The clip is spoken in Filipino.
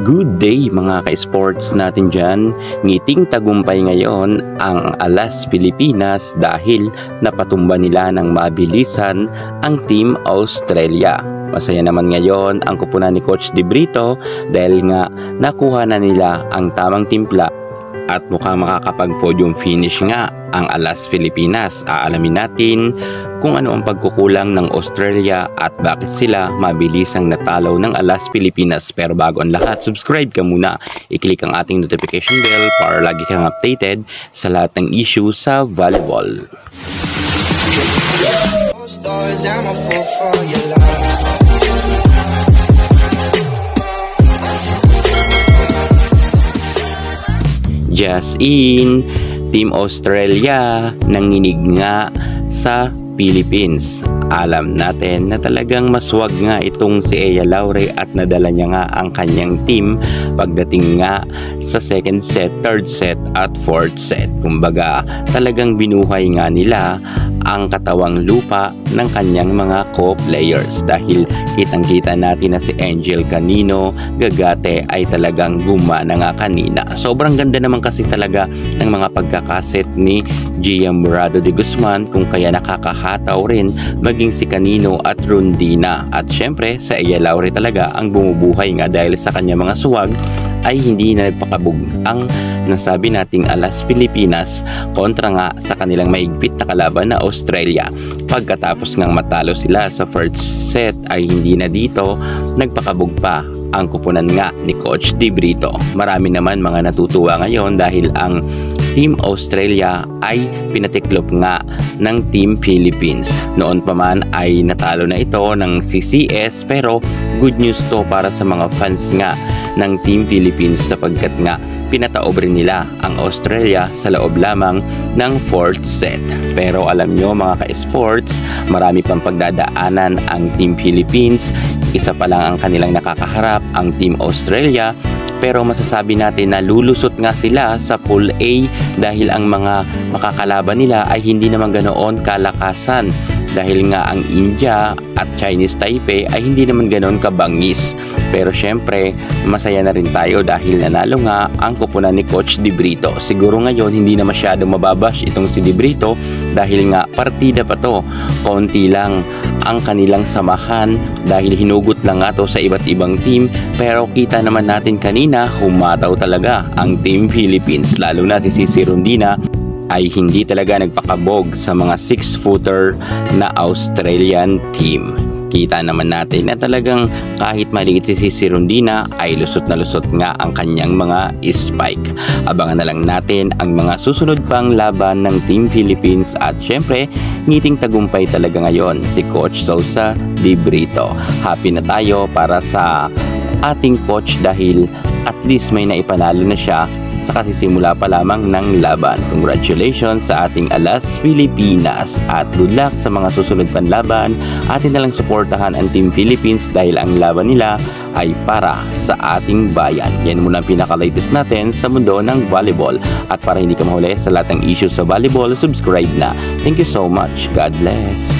Good day mga ka-sports natin dyan. Ngiting tagumpay ngayon ang Alas Pilipinas dahil napatumba nila ng mabilisan ang Team Australia. Masaya naman ngayon ang kupunan ni Coach De Brito dahil nga nakuha na nila ang tamang timpla at mukhang makakapag-podium finish nga ang Alas Pilipinas. Aalamin natin kung ano ang pagkukulang ng Australia at bakit sila mabilisang natalo ng Alas Pilipinas. Pero bago ang lahat, subscribe ka muna. I-click ang ating notification bell para lagi kang updated sa lahat ng issue sa volleyball. Just in, Team Australia nanginig nga sa Philippines. Alam natin na talagang maswag nga itong si Ea Laure at nadala niya nga ang kanyang team pagdating nga sa second set, third set at fourth set. Kumbaga talagang binuhay nga nila ang katawang lupa ng kanyang mga co-players dahil kitang-kita natin na si Angel Canino Gagate ay talagang gumana nga kanina. Sobrang ganda naman kasi talaga ng mga pagkakaset ni Gia Murado de Guzman kung kaya nakakahataw rin maging si Canino at Rondina. At syempre sa Ea Laure talaga ang bumubuhay nga dahil sa kanya mga suwag ay hindi na nagpakabog ang nasabi nating Alas Pilipinas kontra nga sa kanilang mahigpit na kalaban na Australia. Pagkatapos ngang matalo sila sa first set ay hindi na dito nagpakabog pa ang kupunan nga ni Coach De Brito. Marami naman mga natutuwa ngayon dahil ang Team Australia ay pinatiklop nga ng Team Philippines. Noon pa man ay natalo na ito ng CCS pero good news to para sa mga fans nga ng Team Philippines sapagkat nga pinataob rin nila ang Australia sa loob lamang ng fourth set. Pero alam nyo mga ka-sports, marami pang pagdadaanan ang Team Philippines. Isa pa lang ang kanilang nakakaharap, ang Team Australia. Pero masasabi natin na lulusot nga sila sa Pool A dahil ang mga makakalaban nila ay hindi naman ganoon kalakasan. Dahil nga ang India at Chinese Taipei ay hindi naman ganoon kabangis. Pero syempre, masaya na rin tayo dahil nanalo nga ang kupunan ni Coach De Brito. Siguro ngayon hindi na masyadong mababash itong si De Brito dahil nga partida pa to. Konti lang ang kanilang samahan dahil hinugot lang nga to sa iba't ibang team. Pero kita naman natin kanina, humataw talaga ang Team Philippines. Lalo na si Cici Rondina ay hindi talaga nagpakabog sa mga 6-footer na Australian team. Kita naman natin na talagang kahit maliit si Cici Rondina ay lusot na lusot nga ang kanyang mga spike. Abangan na lang natin ang mga susunod pang laban ng Team Philippines at syempre ngiting tagumpay talaga ngayon si Coach Sousa De Brito. Happy na tayo para sa ating coach dahil at least may naipanalo na siya sa kasisimula pa lamang ng laban. Congratulations sa ating Alas Pilipinas at good luck sa mga susunod pang laban. Atin na lang suportahan ang Team Philippines dahil ang laban nila ay para sa ating bayan. Yan muna ang pinaka-latest natin sa mundo ng volleyball. At para hindi ka mahuli sa lahat ng issues sa volleyball, subscribe na. Thank you so much. God bless.